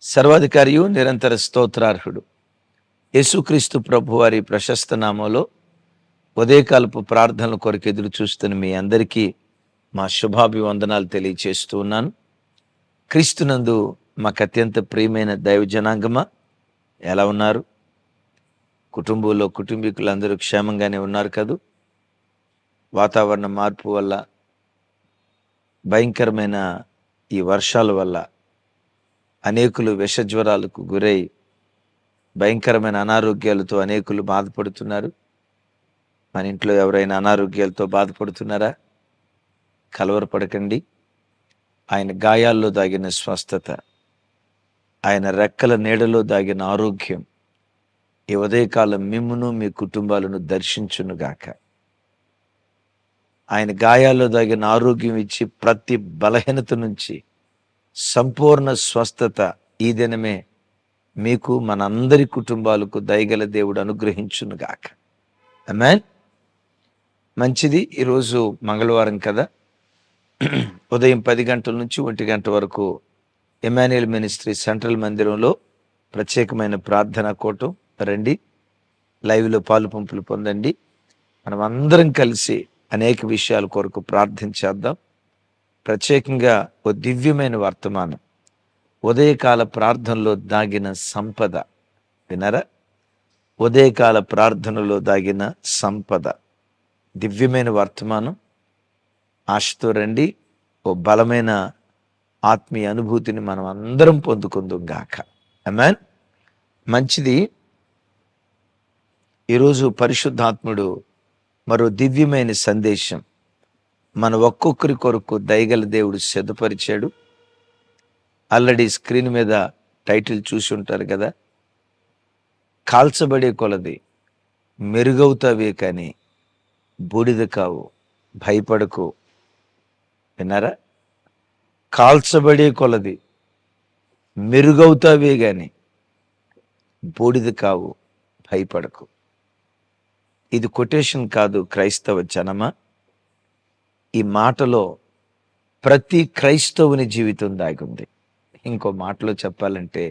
సర్వాధికారియు నిరంతర స్తోత్రార్హుడు యేసుక్రీస్తు ప్రభు వారి ప్రశస్త నామంలో ఉదయకాలపు ప్రార్థనల కొరకు ఎదురు చూస్తున్న మీ అందరికీ మా శుభాభివందనాలు తెలియచేస్తూ ఉన్నాను. క్రీస్తునందు మాకు అత్యంత ప్రియమైన దైవ జనాంగమా, ఎలా ఉన్నారు? కుటుంబంలో కుటుంబీకులందరూ క్షేమంగానే ఉన్నారు కదూ? వాతావరణ మార్పు వల్ల, భయంకరమైన ఈ వర్షాల వల్ల అనేకులు విషజ్వరాలకు గురై భయంకరమైన అనారోగ్యాలతో అనేకులు బాధపడుతున్నారు. మన ఇంట్లో ఎవరైనా అనారోగ్యాలతో బాధపడుతున్నారా? కలవరపడకండి. ఆయన గాయాల్లో దాగిన స్వస్థత, ఆయన రెక్కల నీడలో దాగిన ఆరోగ్యం ఈ ఉదయకాలం మిమ్మును మీ కుటుంబాలను దర్శించునుగాక. ఆయన గాయాల్లో దాగిన ఆరోగ్యం ఇచ్చి ప్రతి బలహీనత నుంచి సంపూర్ణ స్వస్థత ఈ దినమే మీకు మనందరి కుటుంబాలకు దయగల దేవుడు అనుగ్రహించునుగాక. ఆమేన్. మంచిది. ఈరోజు మంగళవారం కదా, ఉదయం 10 గంటల నుంచి 1 గంట వరకు ఎమాన్యుయల్ మినిస్ట్రీ సెంట్రల్ మందిరంలో ప్రత్యేకమైన ప్రార్థనా కూటం. రండి, లైవ్లో పాలు పంపులు పొందండి. మనం అందరం కలిసి అనేక విషయాల కొరకు ప్రార్థన చేద్దాం. ప్రత్యేకంగా ఓ దివ్యమైన వర్తమానం, ఉదయకాల ప్రార్థనలో దాగిన సంపద వినరా? ఉదయకాల ప్రార్థనలో దాగిన సంపద, దివ్యమైన వర్తమానం. ఆశతో రండి. ఓ బలమైన ఆత్మీయ అనుభూతిని మనం అందరం పొందుకుందాం గాక. ఆమేన్. మంచిది. ఈరోజు పరిశుద్ధాత్ముడు మరో దివ్యమైన సందేశం మన ఒక్కొక్కరి కొరకు దయగల దేవుడు సిద్ధపరిచాడు. ఆల్రెడీ స్క్రీన్ మీద టైటిల్ చూసి ఉంటారు కదా, కాల్చబడే కొలది మెరుగవుతావే కానీ బూడిద కావు, భయపడకు. విన్నారా? కాల్చబడే కొలది మెరుగవుతావే గాని బూడిద కావు, భయపడకు. ఇది కొటేషన్ కాదు క్రైస్తవ జనమా. ఈ మాటలో ప్రతి క్రైస్తవుని జీవితం దాగుంది. ఇంకో మాటలో చెప్పాలంటే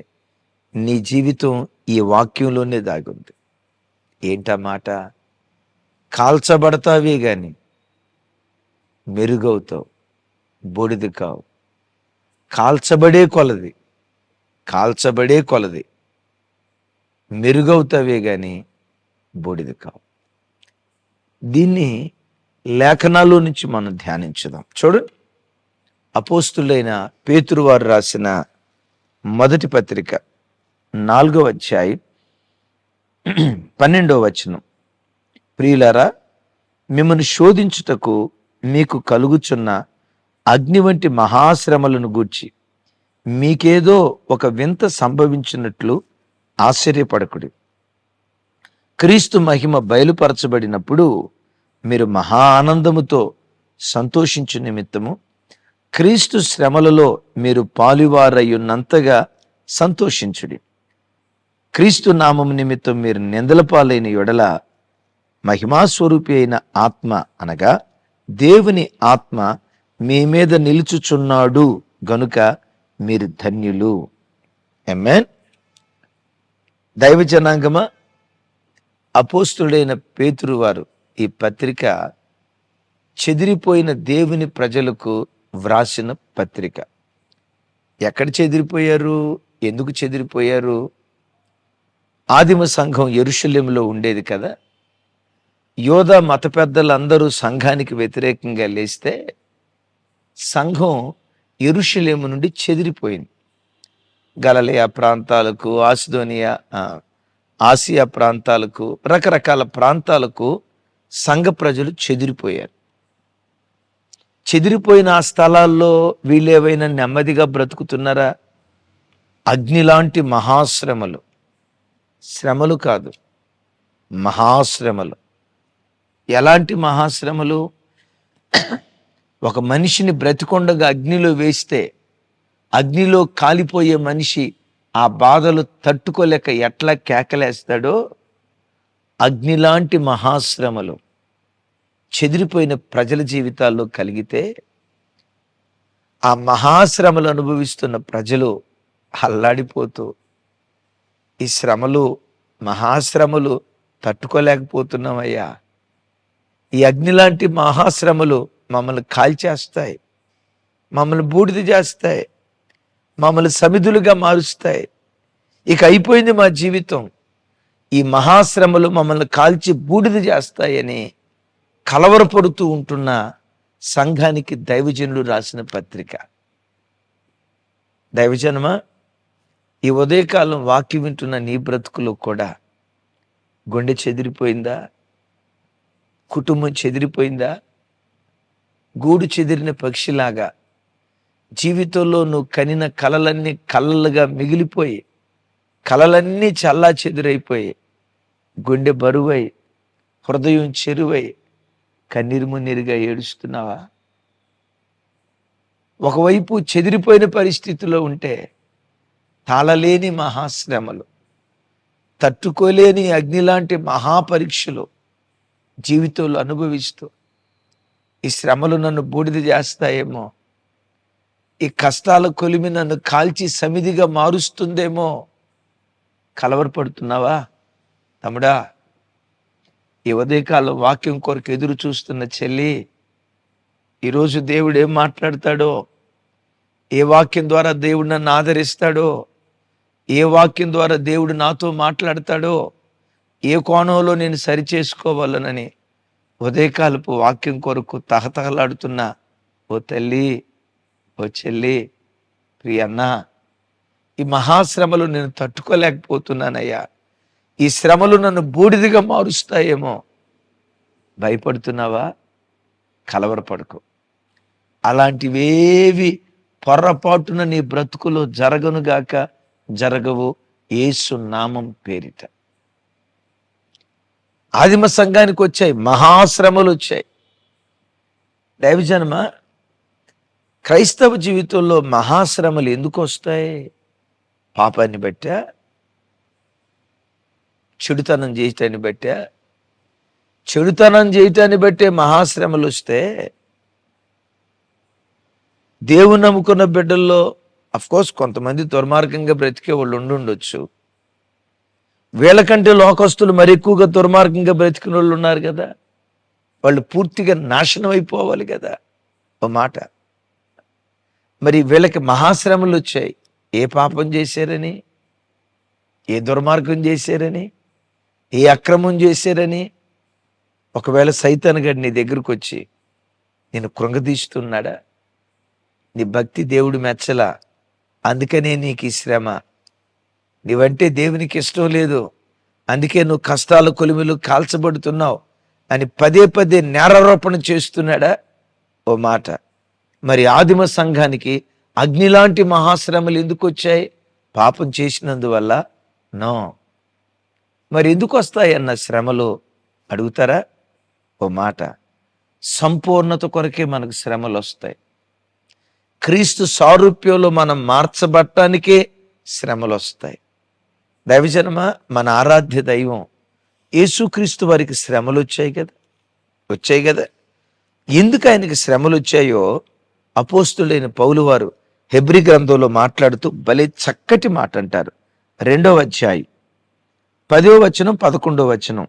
నీ జీవితం ఈ వాక్యంలోనే దాగుంది. ఏంటా మాట? కాల్చబడతావే గాని మెరుగవుతావు, బూడిద కావు. కాల్చబడే కొలది మెరుగవుతావే గాని బూడిద కావు. దీన్ని లేఖనాల్లో నుంచి మనం ధ్యానించుదాం. చూడండి, అపోస్తులైన పేతురు వారు రాసిన మొదటి పత్రిక 4వ అధ్యాయం 12వ వచనం. ప్రియులారా, మిమ్మల్ని శోధించుటకు మీకు కలుగుచున్న అగ్ని వంటి మహాశ్రమలను గూర్చి మీకేదో ఒక వింత సంభవించినట్లు ఆశ్చర్యపడకుడి. క్రీస్తు మహిమ బయలుపరచబడినప్పుడు మీరు మహా ఆనందముతో సంతోషించు నిమిత్తము క్రీస్తు శ్రమలలో మీరు పాలువారయ్యున్నంతగా సంతోషించుడి. క్రీస్తు నామము నిమిత్తం మీరు నిందల పాలైన యెడల మహిమాస్వరూపి అయిన ఆత్మ, అనగా దేవుని ఆత్మ మీ మీద నిలుచుచున్నాడు గనుక మీరు ధన్యులు. ఆమేన్. దైవ జనాంగమా, అపోస్తుడైన పేతురు వారు ఈ పత్రిక చెదిరిపోయిన దేవుని ప్రజలకు వ్రాసిన పత్రిక. ఎక్కడ చెదిరిపోయారు? ఎందుకు చెదిరిపోయారు? ఆదిమ సంఘం యెరూషలేములో ఉండేది కదా. యోధా మత పెద్దలందరూ సంఘానికి వ్యతిరేకంగా లేస్తే సంఘం యెరూషలేము నుండి చెదిరిపోయింది. గలిలయ ప్రాంతాలకు, ఆసియా ప్రాంతాలకు, రకరకాల ప్రాంతాలకు సంఘ ప్రజలు చెదిరిపోయారు. చెదిరిపోయిన ఆ స్థలాల్లో వీళ్ళేవైనా నెమ్మదిగా బ్రతుకుతున్నారా? అగ్ని లాంటి మహాశ్రమలు, శ్రమలు కాదు, మహాశ్రమలు. ఎలాంటి మహాశ్రమలు? ఒక మనిషిని బ్రతికొండగా అగ్నిలో వేస్తే అగ్నిలో కాలిపోయే మనిషి ఆ బాధలు తట్టుకోలేక ఎట్లా కేకలేస్తాడో, అగ్నిలాంటి మహాశ్రమలు చెదిరిపోయిన ప్రజల జీవితాల్లో కలిగితే ఆ మహాశ్రమలు అనుభవిస్తున్న ప్రజలు అల్లాడిపోతూ ఈ శ్రమలు, మహాశ్రమలు తట్టుకోలేకపోతున్నామయ్యా. ఈ అగ్ని లాంటి మహాశ్రమలు మమ్మల్ని కాల్చేస్తాయి, మమ్మల్ని బూడిద చేస్తాయి, మమ్మల్ని సమిధులుగా మారుస్తాయి. ఇక అయిపోయింది మా జీవితం, ఈ మహాశ్రమలు మమ్మల్ని కాల్చి బూడిద చేస్తాయని కలవరపడుతూ ఉంటున్న సంఘానికి దైవజనులు రాసిన పత్రిక. దైవజనమా, ఈ ఉదయకాలం వాక్యం వింటున్న నీ బ్రతుకులో కూడా గుండె చెదిరిపోయిందా? కుటుంబం చెదిరిపోయిందా? గూడు చెదిరిన పక్షిలాగా జీవితంలో నువ్వు కనిన కలలన్నీ కలలుగా మిగిలిపోయి, కలలన్నీ చల్లా చెదురైపోయి, గుండె బరువై, హృదయం చెరువై, కన్నీరు మున్నీరుగా ఏడుస్తున్నావా? ఒకవైపు చెదిరిపోయిన పరిస్థితిలో ఉంటే తాళలేని మహాశ్రమలు, తట్టుకోలేని అగ్నిలాంటి మహాపరీక్షలు జీవితంలో అనుభవిస్తూ, ఈ శ్రమలు నన్ను బూడిద చేస్తాయేమో, ఈ కష్టాల కొలిమి నన్ను కాల్చి సమిధిగా మారుస్తుందేమో కలవరపడుతున్నావా? తమ్ముడా, ఈ ఉదయకాలం వాక్యం కొరకు ఎదురు చూస్తున్న చెల్లి, ఈరోజు దేవుడు ఏం మాట్లాడతాడో, ఏ వాక్యం ద్వారా దేవుడు నన్ను ఆదరిస్తాడో, ఏ వాక్యం ద్వారా దేవుడు నాతో మాట్లాడతాడో, ఏ కోణంలో నేను సరిచేసుకోవాలనని ఉదయకాలపు వాక్యం కొరకు తహతహలాడుతున్న ఓ తల్లి, ఓ చెల్లి, ప్రియన్న, ఈ మహాశ్రమలు నేను తట్టుకోలేకపోతున్నానయ్యా, ఈ శ్రమలు నన్ను బూడిదిగా మారుస్తాయేమో భయపడుతున్నావా? కలవరపడకు. అలాంటివేవి పొర్రపాటున నీ బ్రతుకులో జరగనుగాక, జరగవు యేసు నామం పేరిట. ఆదిమ సంఘానికి వచ్చాయి మహాశ్రమలు, వచ్చాయి. దైవజనమ, క్రైస్తవ జీవితంలో మహాశ్రమలు ఎందుకు వస్తాయి? పాపాన్ని బట్టా, చెడుతనం చేయటాన్ని బట్టా? చెడుతనం చేయటాన్ని బట్టే మహాశ్రమలు వస్తే దేవుని నమ్ముకున్న బిడ్డల్లో అఫ్కోర్స్ కొంతమంది దుర్మార్గంగా బ్రతికే వాళ్ళు ఉండుండొచ్చు. వీళ్ళకంటే లోకస్తులు మరి ఎక్కువగా దుర్మార్గంగా బ్రతికిన వాళ్ళు ఉన్నారు కదా. వాళ్ళు పూర్తిగా నాశనం అయిపోవాలి కదా. ఓ మాట, మరి వీళ్ళకి మహాశ్రమలు వచ్చాయి. ఏ పాపం చేశారని, ఏ దుర్మార్గం చేశారని, ఏ అక్రమం చేశారని? ఒకవేళ సైతాన్ గడి నీ దగ్గరకు వచ్చి నేను కృంగదీస్తున్నాడా? నీ భక్తి దేవుడు మెచ్చలా, అందుకనే నీకు ఈ శ్రమ, నీవంటే దేవునికి ఇష్టం లేదు, అందుకే నువ్వు కష్టాల కొలిమిలు కాల్చబడుతున్నావు అని పదే పదే నేరారోపణ చేస్తున్నాడా? ఓ మాట, మరి ఆదిమ సంఘానికి అగ్నిలాంటి మహాశ్రమలు ఎందుకు వచ్చాయి? పాపం చేసినందువల్ల? నో. మరి ఎందుకు వస్తాయన్న శ్రమలు అడుగుతారా? ఓ మాట, సంపూర్ణత కొరకే మనకు శ్రమలు వస్తాయి. క్రీస్తు సారూప్యంలో మనం మార్చబట్టానికే శ్రమలు వస్తాయి. దైవజనమ, మన ఆరాధ్య దైవం యేసుక్రీస్తు వారికి శ్రమలు వచ్చాయి కదా. ఎందుకు ఆయనకి శ్రమలు వచ్చాయో అపోస్తులైన పౌలు వారు హెబ్రీ గ్రంథంలో మాట్లాడుతూ భలే చక్కటి మాట అంటారు. 2వ అధ్యాయం 10వ వచనం 11వ వచనం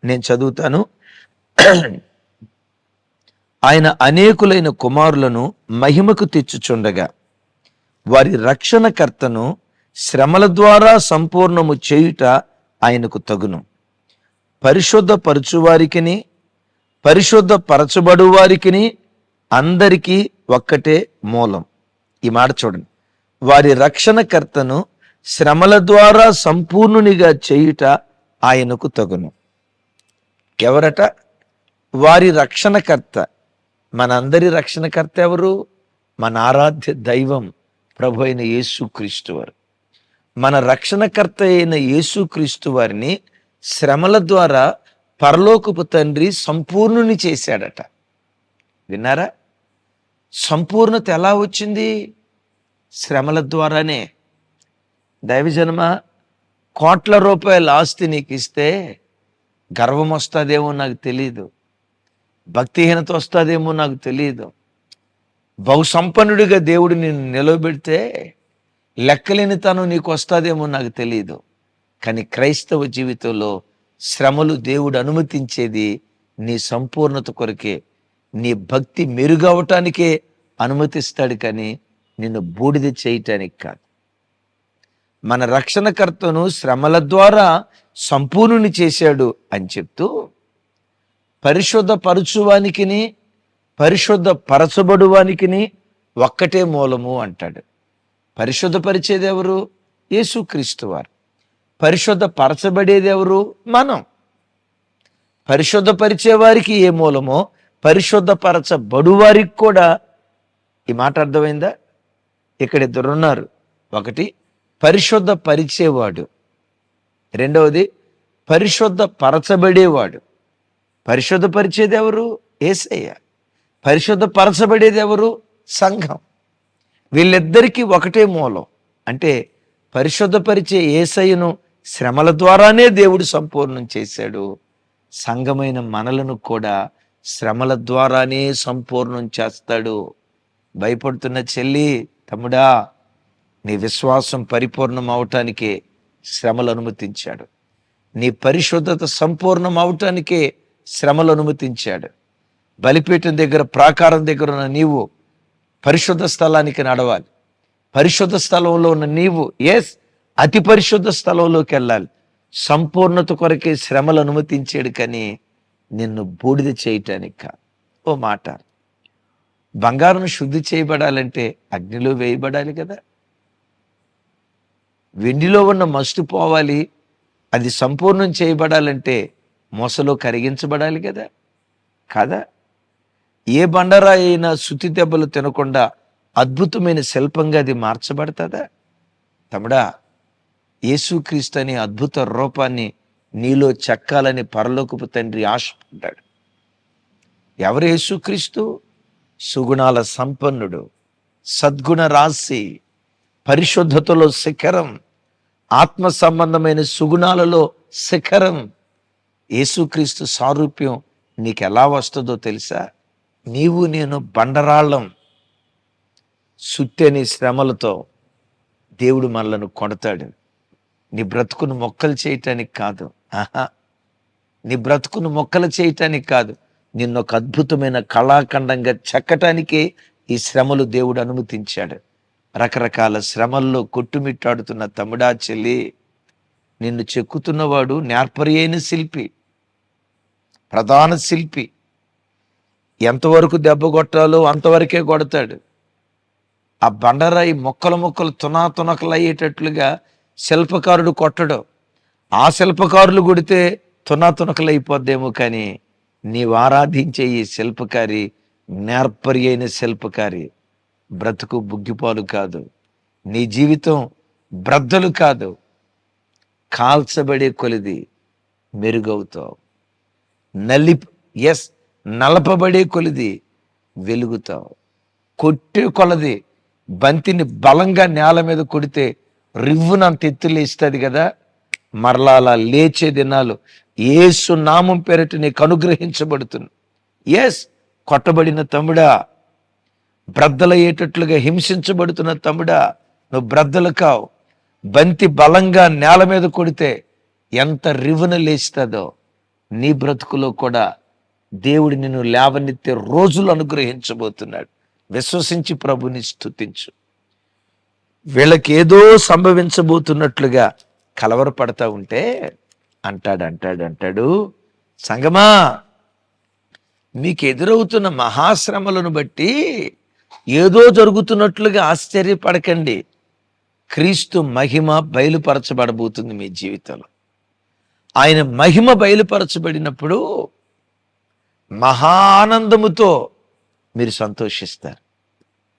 నేను చదువుతాను. ఆయన అనేకులైన కుమారులను మహిమకు తెచ్చుచుండగా వారి రక్షణకర్తను శ్రమల ద్వారా సంపూర్ణము చేయుట ఆయనకు తగును. పరిశుద్ధ పరచువారికిని పరిశుద్ధ పరచబడు వారికిని అందరికీ ఒక్కటే మూలం. ఈ మాట చూడండి, వారి రక్షణకర్తను శ్రమల ద్వారా సంపూర్ణునిగా చేయుట ఆయనకు తగును. ఎవరట? వారి రక్షణకర్త. మనందరి రక్షణకర్త ఎవరు? మన ఆరాధ్య దైవం ప్రభు అయిన యేసుక్రీస్తు వారు. మన రక్షణకర్త అయిన యేసుక్రీస్తు వారిని శ్రమల ద్వారా పరలోకపు తండ్రి సంపూర్ణుని చేశాడట. విన్నారా? సంపూర్ణత ఎలా వచ్చింది? శ్రమల ద్వారానే. దైవజనమ, కోట్ల రూపాయల ఆస్తి నీకు ఇస్తే గర్వం వస్తుందేమో నాకు తెలియదు, భక్తిహీనత వస్తుందేమో నాకు తెలియదు. బహుసంపన్నుడిగా దేవుడు నిన్ను నిలవబెడితే లెక్కలేనితనం నీకు వస్తుందేమో నాకు తెలియదు, కానీ క్రైస్తవ జీవితంలో శ్రమలు దేవుడు అనుమతించేది నీ సంపూర్ణత కొరకే, నీ భక్తి మెరుగవటానికే అనుమతిస్తాడు, కానీ నిన్ను బూడిద చేయటానికి కాదు. మన రక్షణకర్తను శ్రమల ద్వారా సంపూర్ణుని చేశాడు అని చెప్తూ పరిశుద్ధ పరచువానికిని పరిశుద్ధ పరచబడువానికిని ఒక్కటే మూలము అంటాడు. పరిశుద్ధపరిచేది ఎవరు? యేసుక్రీస్తు వారు. పరిశుద్ధ పరచబడేది ఎవరు? మనం. పరిశుద్ధపరిచే వారికి ఏ మూలమో పరిశుద్ధపరచబడు వారికి కూడా. ఈ మాట అర్థమైందా? ఇక్కడ ఇద్దరున్నారు. ఒకటి పరిశుద్ధ పరిచేవాడు, రెండవది పరిశుద్ధ పరచబడేవాడు. పరిశుద్ధపరిచేది ఎవరు? యేసయ్య. పరిశుద్ధ పరచబడేది ఎవరు? సంఘం. వీళ్ళిద్దరికీ ఒకటే మూలం. అంటే పరిశుద్ధపరిచే యేసయ్యను శ్రమల ద్వారానే దేవుడు సంపూర్ణం చేశాడు. సంఘమైన మనలను కూడా శ్రమల ద్వారానే సంపూర్ణం చేస్తాడు. భయపడుతున్న చెల్లి, తమ్ముడా, నీ విశ్వాసం పరిపూర్ణం అవటానికే శ్రమలు అనుమతించాడు. నీ పరిశుద్ధత సంపూర్ణం అవటానికే శ్రమలు అనుమతించాడు. బలిపీఠం దగ్గర, ప్రాకారం దగ్గర ఉన్న నీవు పరిశుద్ధ స్థలానికి నడవాలి. పరిశుద్ధ స్థలంలో ఉన్న నీవు అతి పరిశుద్ధ స్థలంలోకి వెళ్ళాలి. సంపూర్ణత కొరకే శ్రమలు అనుమతించాడు, కానీ నిన్ను బూడిద చేయటానికి కాదు. ఓ మాట, బంగారం శుద్ధి చేయబడాలంటే అగ్నిలో వేయబడాలి కదా. వెండిలో ఉన్న మస్టు పోవాలి, అది సంపూర్ణం చేయబడాలంటే మొసలో కరిగించబడాలి కదా. కాదా? ఏ బండరాయి అయినా శుద్ధి దెబ్బలు తినకుండా అద్భుతమైన శిల్పంగా అది మార్చబడతాదా? తమ్ముడా, యేసుక్రీస్తు అనే అద్భుత రూపాన్ని నీలో చెక్కాలని పరలోకపు తండ్రి ఆశపడ్డాడు. ఎవరు యేసుక్రీస్తు? సుగుణాల సంపన్నుడు, సద్గుణ రాశి, పరిశుద్ధతలో శిఖరం, ఆత్మ సంబంధమైన సుగుణాలలో శిఖరం. యేసుక్రీస్తు సారూప్యం నీకు ఎలా వస్తుందో తెలుసా? నీవు నేను బండరాళ్ళం. సుత్తెని శ్రమలతో దేవుడు మనలను కొడతాడు. నీ బ్రతుకును మొక్కలు చేయటానికి కాదు. నీ బ్రతుకును మొక్కలు చేయటానికి కాదు, నిన్ను ఒక అద్భుతమైన కళాఖండంగా చెక్కటానికే ఈ శ్రమలు దేవుడు అనుమతించాడు. రకరకాల శ్రమల్లో కొట్టుమిట్టాడుతున్న తమ్ముడా, చెల్లి, నిన్ను చెక్కుతున్నవాడు నేర్పరి అయిన శిల్పి, ప్రధాన శిల్పి. ఎంతవరకు దెబ్బ కొట్టాలో అంతవరకే కొడతాడు. ఆ బండరాయి మొక్కలు మొక్కలు తునకలు అయ్యేటట్లుగా శిల్పకారుడు కొట్టడు. ఆ శిల్పకారులు కొడితే తునకలు అయిపోద్దేమో, కానీ నీవు ఆరాధించే ఈ శిల్పకారి నేర్పరి అయిన శిల్పకారి. బ్రతుకు బుగ్గిపాలు కాదు, నీ జీవితం బ్రద్దలు కాదు. కాల్చబడే కొలిది మెరుగవుతావు. నలపబడే కొలిది వెలుగుతావు. కొట్టే కొలది బంతిని బలంగా నేల మీద కొడితే రివ్వునంత ఎత్తులేస్తుంది కదా. మరలా అలా లేచే దినాలు యేసు నామం పేరిట నీకు అనుగ్రహించబడుతుంది. కొట్టబడిన తమ్ముడా, బ్రద్దలయ్యేటట్లుగా హింసించబడుతున్న తమ్ముడా, నువ్వు బ్రద్దలు కావు. బంతి బలంగా నేల మీద కొడితే ఎంత రివ్వున లేస్తుందో నీ బ్రతుకులో కూడా దేవుడు నిన్ను లేవనెత్తే రోజులు అనుగ్రహించబోతున్నాడు. విశ్వసించి ప్రభుని స్తుతించు. వీళ్ళకి ఏదో సంభవించబోతున్నట్లుగా కలవరపడతా ఉంటే అంటాడు, సంగమా, మీకు ఎదురవుతున్న మహాశ్రమలను బట్టి ఏదో జరుగుతున్నట్లుగా ఆశ్చర్యపడకండి. క్రీస్తు మహిమ బయలుపరచబడబోతుంది మీ జీవితంలో. ఆయన మహిమ బయలుపరచబడినప్పుడు మహానందముతో మీరు సంతోషిస్తారు.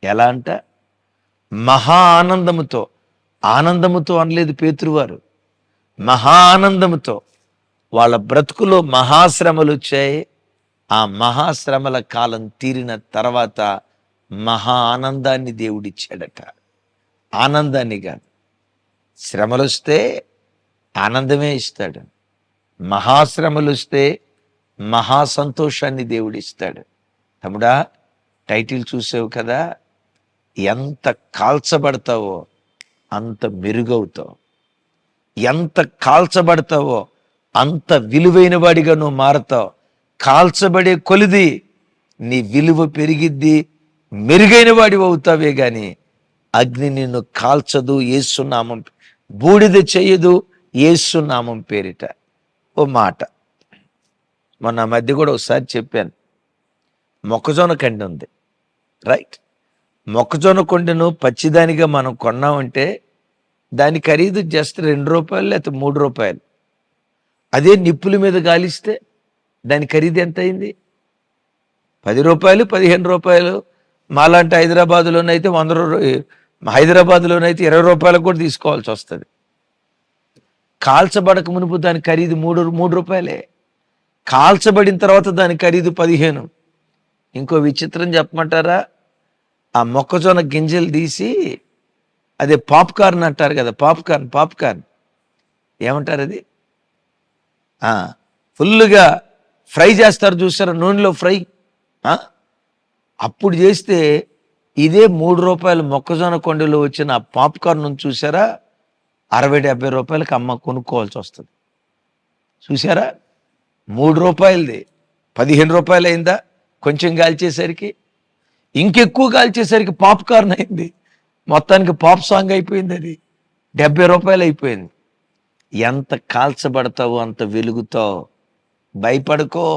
ఎలా అంట? మహా ఆనందముతో. ఆనందముతో అనలేదు పేతురువారు, మహానందముతో. వాళ్ళ బ్రతుకులో మహాశ్రమలు వచ్చాయి. ఆ మహాశ్రమల కాలం తీరిన తర్వాత మహా ఆనందాన్ని దేవుడిచ్చాడట. ఆనందాన్ని కాదు, శ్రమలు వస్తే ఆనందమే ఇస్తాడు. మహాశ్రమలు వస్తే మహా సంతోషాన్ని దేవుడిస్తాడు. తమ్ముడా, టైటిల్ చూసావు కదా, ఎంత కాల్చబడతావో అంత మెరుగవుతావు. ఎంత కాల్చబడతావో అంత విలువైన వాడిగా నువ్వు మారతావు. కాల్చబడే కొలిది నీ విలువ పెరిగిద్ది, మెరుగైన వాడివి అవుతావే గాని అగ్ని నిన్ను కాల్చదు. యేసు నామం బూడిద చేయదు, యేసు నామం పేరిట. ఓ మాట మొన్న మధ్య కూడా ఒకసారి చెప్పాను. మొక్కజొన్న కండి ఉంది, రైట్? మొక్కజొన్న కొండను పచ్చిదానిగా మనం కొన్నామంటే దాని ఖరీదు జస్ట్ 2 రూపాయలు లేకపోతే 3 రూపాయలు. అదే నిప్పుల మీద గాలిస్తే దాని ఖరీదు ఎంత అయింది? 10 రూపాయలు, 15 రూపాయలు. మాలాంటి హైదరాబాదులోనైతే 100 హైదరాబాద్లోనైతే 20 రూపాయలకు కూడా తీసుకోవాల్సి వస్తుంది. కాల్చబడక మునుపు దాని ఖరీదు 3 రూపాయలే. కాల్చబడిన తర్వాత దాని ఖరీదు 15. ఇంకో విచిత్రం చెప్పమంటారా? ఆ మొక్కజొన్న గింజలు తీసి అదే పాప్కార్న్ అంటారు కదా, పాప్కార్న్ ఏమంటారు అది? ఫుల్గా ఫ్రై చేస్తారు చూసారా, నూనెలో ఫ్రై. అప్పుడు చేస్తే ఇదే 3 రూపాయలు మొక్కజొన్న కొండలో వచ్చిన ఆ పాప్కార్న్ చూసారా, 60-70 రూపాయలకి అమ్మ కొనుక్కోవాల్సి వస్తుంది. చూసారా? 3 రూపాయలది 15 రూపాయలు అయిందా? కొంచెం కాల్చేసరికి, ఇంకెక్కువ కాల్చేసరికి పాప్కార్న్ అయింది. మొత్తానికి పాప్ సాంగ్ అయిపోయింది. అది 70 రూపాయలు అయిపోయింది. ఎంత కాల్చబడతావో అంత వెలుగుతావు. భయపడుకో.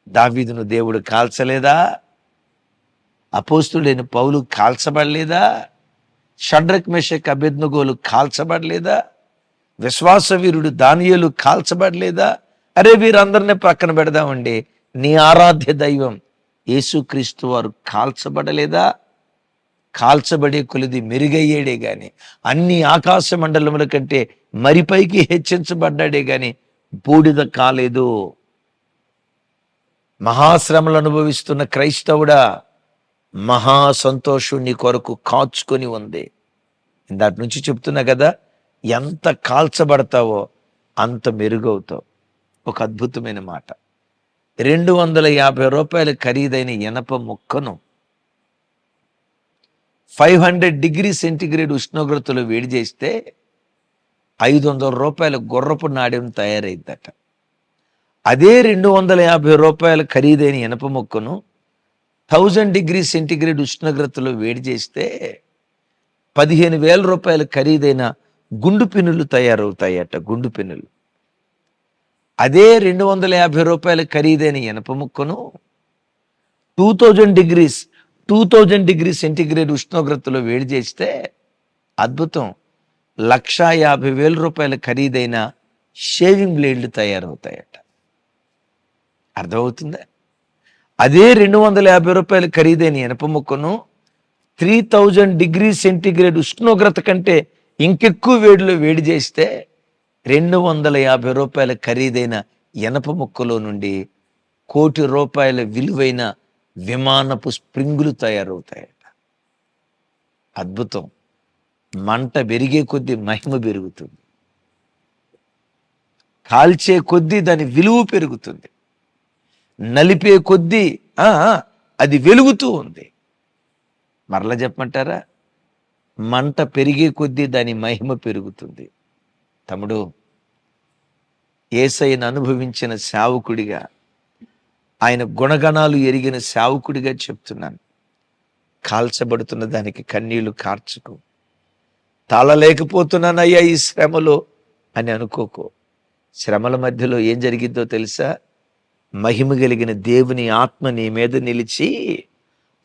దావీదును దేవుడు కాల్చలేదా? అపోస్తుడైన పౌలు కాల్చబడలేదా? షడ్రక్ మెషక్ అబేద్నెగోలు కాల్చబడలేదా? విశ్వాస వీరుడు దానియేలు కాల్చబడలేదా? అరే వీరందరినీ ప్రక్కన పెడదామండి, నీ ఆరాధ్య దైవం యేసుక్రీస్తు వారు కాల్చబడలేదా? కాల్చబడే కొలిది మెరుగయ్యాడే గాని, అన్ని ఆకాశ మండలముల కంటే మరి పైకి హెచ్చించబడ్డాడే గాని బూడిద కాలేదు. మహాశ్రమలు అనుభవిస్తున్న క్రైస్తవుడా, మహా సంతోషం నీ కొరకు కాచుకొని ఉంది. దాటి నుంచి చెప్తున్నా కదా, ఎంత కాల్చబడతావో అంత మెరుగవుతావు. ఒక అద్భుతమైన మాట. 250 రూపాయల ఖరీదైన ఇనప ముక్కను 500 డిగ్రీ సెంటిగ్రేడ్ ఉష్ణోగ్రతలో వేడి చేస్తే 500 రూపాయల గుర్రపు నాడెం తయారైద్దట. అదే 250 రూపాయల ఖరీదైన ఇనప ముక్కను 1000 డిగ్రీ సెంటిగ్రేడ్ ఉష్ణోగ్రతలో వేడి చేస్తే 15,000 రూపాయల ఖరీదైన గుండు పిన్నులు తయారవుతాయట. గుండు పిన్నులు. అదే 250 రూపాయల ఖరీదైన ఇనప ముక్కను 2000 డిగ్రీ సెంటిగ్రేడ్ ఉష్ణోగ్రతలో వేడి చేస్తే అద్భుతం, 1,50,000 రూపాయల ఖరీదైన షేవింగ్ బ్లేడ్లు తయారవుతాయట. అర్థమవుతుందా? అదే 250 రూపాయల ఖరీదైన ఇనప ముక్కను 3000 డిగ్రీ సెంటిగ్రేడ్ ఉష్ణోగ్రత కంటే ఇంకెక్కువ వేడిలో వేడి చేస్తే 250 రూపాయల ఖరీదైన ఇనప ముక్కలో నుండి 1,00,00,000 రూపాయల విలువైన విమానపు స్ప్రింగులు తయారవుతాయట. అద్భుతం. మంట పెరిగే కొద్దీ మహిమ పెరుగుతుంది, కాల్చే కొద్దీ దాని విలువ పెరుగుతుంది, నలిపే కొద్దీ అది వెలుగుతూ ఉంది. మరలా చెప్పమంటారా? మంట పెరిగే కొద్దీ దాని మహిమ పెరుగుతుంది. తమ్ముడు, యేసయ్యను అనుభవించిన సేవకుడిగా, ఆయన గుణగణాలు ఎరిగిన సేవకుడిగా చెప్తున్నాను, కాల్చబడుతున్న దానికి కన్నీళ్లు కార్చుకో. తాళలేకపోతున్నానయ్యా ఈ శ్రమలో అని అనుకోకో. శ్రమల మధ్యలో ఏం జరిగిద్దో తెలుసా? మహిమ కలిగిన దేవుని ఆత్మ నీ మీద నిలిచి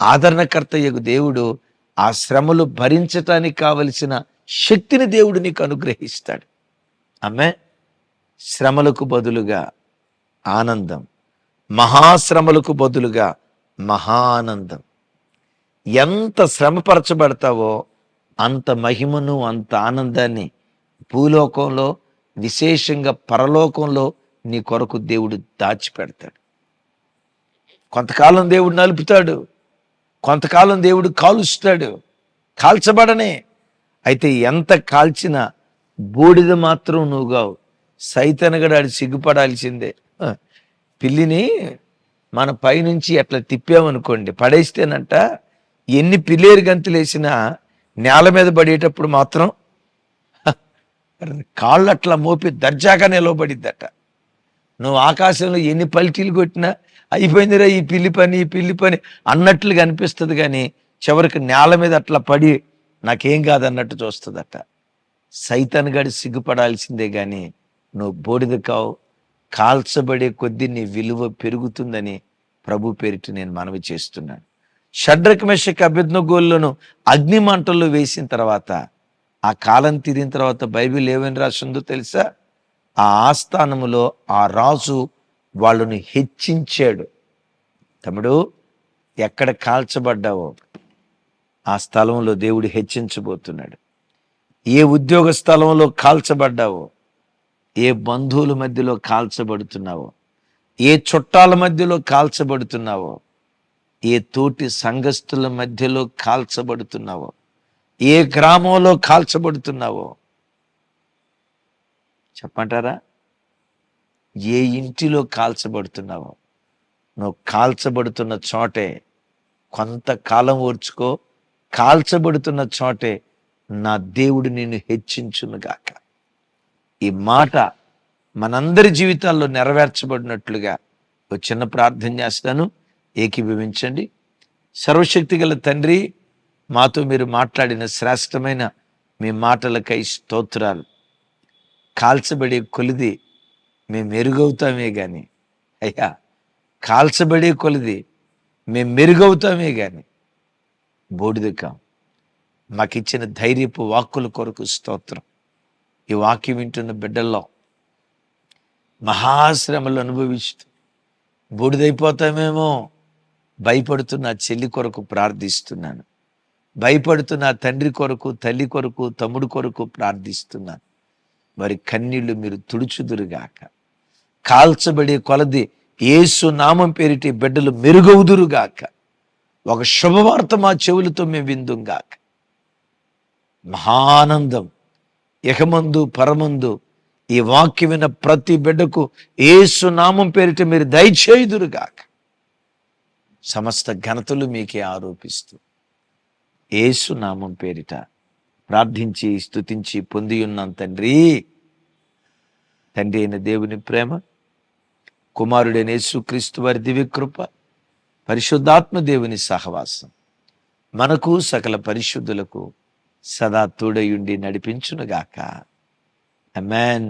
ఆదరణకర్తయ్యకు దేవుడు ఆ శ్రమలు భరించటానికి కావలసిన శక్తిని దేవుడు నీకు అనుగ్రహిస్తాడు. ఆమె శ్రమలకు బదులుగా ఆనందం, మహాశ్రమలకు బదులుగా మహానందం. ఎంత శ్రమపరచబడతావో అంత మహిమను, అంత ఆనందాన్ని భూలోకంలో, విశేషంగా పరలోకంలో నీ కొరకు దేవుడు దాచిపెడతాడు. కొంతకాలం దేవుడు నలుపుతాడు, కొంతకాలం దేవుడు కాలుస్తాడు. కాల్చబడనే. అయితే ఎంత కాల్చినా బూడిద మాత్రం నువ్వుగావు. సైతనగడాడు సిగ్గుపడాల్సిందే. పిల్లిని మన పైనుంచి అట్లా తిప్పామనుకోండి, పడేస్తేనంట ఎన్ని పిల్లేరు గంతులేసినా నేల మీద పడేటప్పుడు మాత్రం కాళ్ళు అట్లా మోపి దర్జాగా నిలవబడిద్దట. నువ్వు ఆకాశంలో ఎన్ని పల్టీలు కొట్టినా అయిపోయిందిరా ఈ పిల్లి పని అన్నట్లుగా అనిపిస్తుంది, కానీ చివరికి నేల మీద అట్లా పడి నాకేం కాదన్నట్టు చూస్తుందట. సైతాన్ గడి సిగ్గుపడాల్సిందే కానీ నువ్వు బూడిద కావు. కాల్చబడే కొద్దీ నీ విలువ పెరుగుతుందని ప్రభు పేరిట నేను మనవి చేస్తున్నాను. షడ్రక్ మెషక్ అబేద్నెగోలను అగ్ని మంటల్లో వేసిన తర్వాత, ఆ కాలం తీరిన తర్వాత బైబిల్ ఏమని రాసిందో తెలుసా? ఆ ఆస్థానములో ఆ రాజు వాళ్ళను హెచ్చించాడు. తమ్ముడు, ఎక్కడ కాల్చబడ్డావో ఆ స్థలంలో దేవుడు హెచ్చించబోతున్నాడు. ఏ ఉద్యోగ స్థలంలో కాల్చబడ్డావో, ఏ బంధువుల మధ్యలో కాల్చబడుతున్నావో, ఏ చుట్టాల మధ్యలో కాల్చబడుతున్నావో, ఏ తోటి సంఘస్థుల మధ్యలో కాల్చబడుతున్నావో, ఏ గ్రామంలో కాల్చబడుతున్నావో చెప్పంటారా? ఏ ఇంటిలో కాల్చబడుతున్నావో, నువ్వు కాల్చబడుతున్న చోటే కొంతకాలం ఓర్చుకో. కాల్చబడుతున్న చోటే నా దేవుడు నిన్ను హెచ్చించునుగాక. ఈ మాట మనందరి జీవితాల్లో నెరవేర్చబడినట్లుగా ఒక చిన్న ప్రార్థన చేస్తాను, ఏకీభవించండి. సర్వశక్తి గల తండ్రి, మాతో మీరు మాట్లాడిన శ్రేష్టమైన మీ మాటలకై స్తోత్రాలు. కాల్చబడే కొలిది మేము మెరుగవుతామే కానీ అయ్యా, కాల్చబడే కొలిది మేము మెరుగవుతామే కానీ బూడిద కాం. మాకిచ్చిన ధైర్యపు వాక్కుల కొరకు స్తోత్రం. ఈ వాక్యం వింటున్న బిడ్డల్లో మహాశ్రమలు అనుభవిస్తూ బూడిదైపోతామేమో భయపడుతున్న చెల్లి కొరకు ప్రార్థిస్తున్నాను. భయపడుతున్న తండ్రి కొరకు, తల్లి కొరకు, తమ్ముడు కొరకు ప్రార్థిస్తున్నాను. వారి కన్నీళ్లు మీరు తుడుచుదురుగాక. కాల్చబడే కొలది యేసు నామం పేరిటి బిడ్డలు మెరుగవుదురుగాక. ఒక శుభవార్త మా చెవులతో మేము విందుంగాక. మహానందం ఇహమందు పరమందు ఈ వాక్యం విన్న ప్రతి బిడ్డకు యేసు నామం పేరిట మీరు దయచేయుదురుగాక. సమస్త ఘనతలు మీకే ఆరోపిస్తూ యేసు నామం పేరిట ప్రార్థించి స్తుతించి పొంది ఉన్నాం తండ్రి. తండ్రి అయిన దేవుని ప్రేమ, కుమారుడైన యేసుక్రీస్తు వారి దివ్యకృప, పరిశుద్ధాత్మ దేవుని సహవాసం మనకు సకల పరిశుద్ధులకు సదా తోడయుండి నడిపించునుగాక. ఆమేన్.